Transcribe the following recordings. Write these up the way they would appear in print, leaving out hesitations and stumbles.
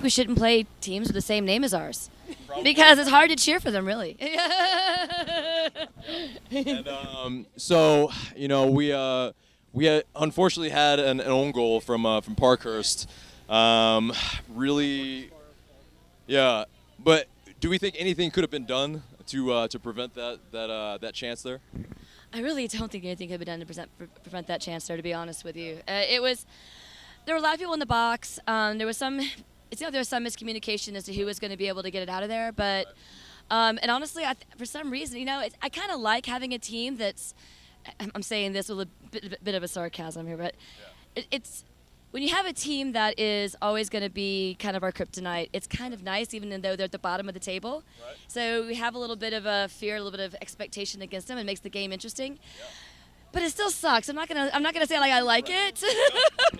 think we shouldn't play teams with the same name as ours. Because it's hard to cheer for them, really. And, so, we had unfortunately had an own goal from Parkhurst. Really, yeah. But do we think anything could have been done to prevent that chance there? I really don't think anything could be done to prevent that chance there, to be honest with you. There were a lot of people in the box. There was some miscommunication as to who was going to be able to get it out of there. But and honestly, for some reason, I kind of like having a team that's. I'm saying this with a bit of a sarcasm here, but it's when you have a team that is always going to be kind of our kryptonite. It's kind of nice, even though they're at the bottom of the table. Right. So we have a little bit of a fear, a little bit of expectation against them. It makes the game interesting. Yeah. But it still sucks. I'm not gonna say like I like it. It's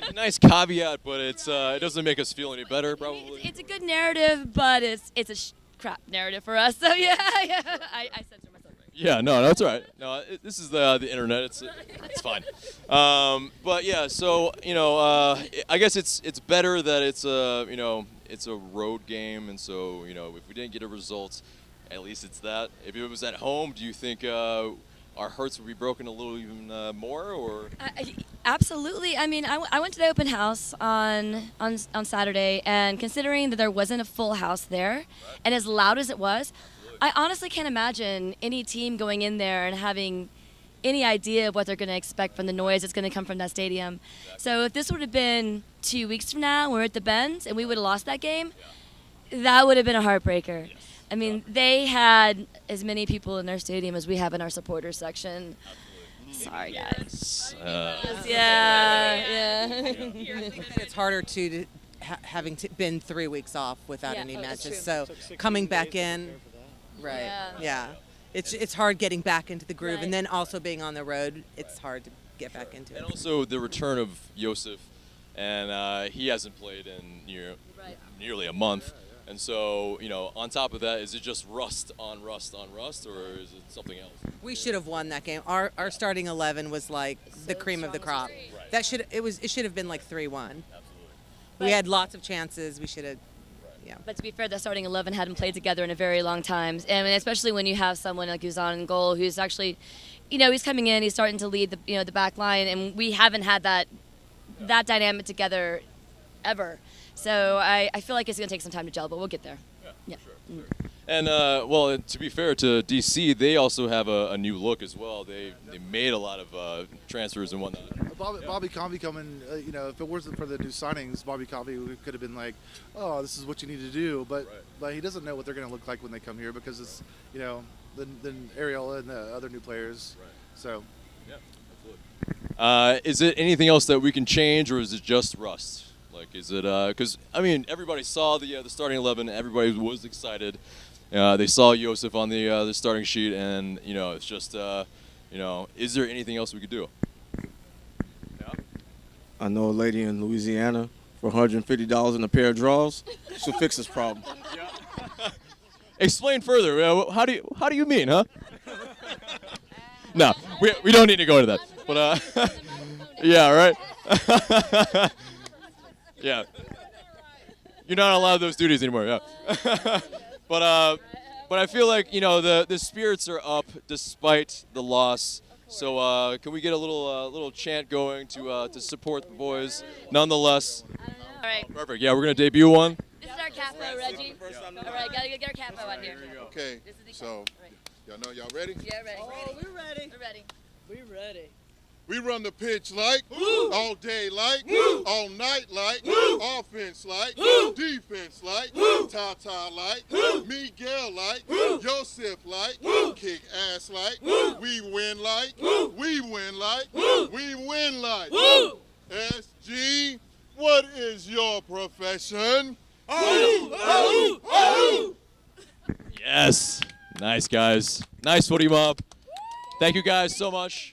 a nice caveat, but it doesn't make us feel any better. Probably. It's a good narrative, but it's a crap narrative for us. So yeah. I censor myself. Yeah, no, that's all right. No, this is the internet. It's fine. But yeah, so I guess it's better that it's a road game, and so if we didn't get a result, at least it's that. If it was at home, do you think our hearts would be broken a little even more, or? Absolutely. I mean, I went to the open house on Saturday, and considering that there wasn't a full house there, right, and as loud as it was, I honestly can't imagine any team going in there and having any idea of what they're going to expect from the noise that's going to come from that stadium. Exactly. So if this would have been 2 weeks from now, we're at the Bend, and we would have lost that game, that would have been a heartbreaker. Yes. I mean, they had as many people in their stadium as we have in our supporters section. Absolutely. Sorry, guys. Yeah. It's harder to having been 3 weeks off without any matches. So coming back in, right? Yeah. It's hard getting back into the groove, right, and then also being on the road, it's hard to get back into it. And also the return of Josef, and he hasn't played in nearly a month. And so, on top of that, is it just rust on rust on rust, or is it something else? We should have won that game. Our starting 11 was like the cream of the crop. Right. It should have been like 3-1. Absolutely. We had lots of chances. We should have. Yeah. But to be fair, the starting 11 hadn't played together in a very long time, and especially when you have someone like who's on goal, who's actually, he's coming in, he's starting to lead the back line, and we haven't had that dynamic together ever. So I feel like it's going to take some time to gel, but we'll get there. Yeah. Sure. And, well, to be fair to DC, they also have a new look as well. They made a lot of transfers and whatnot. Bobby Convey coming, if it wasn't for the new signings, Bobby Convey could have been like, oh, this is what you need to do. But he doesn't know what they're going to look like when they come here because it's, the Ariel and the other new players. Right. So. Yeah, absolutely. Is it anything else that we can change, or is it just rust? Like, is it because everybody saw the starting 11, everybody was excited. They saw Josef on the starting sheet, and it's just is there anything else we could do? Yeah. I know a lady in Louisiana for $150 in a pair of drawers. She'll fix this problem. Yeah. Explain further. How do you mean, huh? No, we don't need to go into that. But yeah, right. Yeah, you're not allowed those duties anymore. Yeah, but I feel like the spirits are up despite the loss. So can we get a little chant going to support the boys, nonetheless? All right. Perfect. Yeah, we're gonna debut one. This is our capo, Reggie. All right, gotta get our capo on here. Okay. So y'all know y'all ready? Yeah, ready. Oh, we're ready. We're ready. We're ready. We run the pitch like, all day like, all night like, offense like, defense like, Ta-Ta like, Miguel like, Josef like, kick ass like, we win like, we win like, we win like. SG, what is your profession? Yes. Nice, guys. Nice Footie Mob. Thank you guys so much.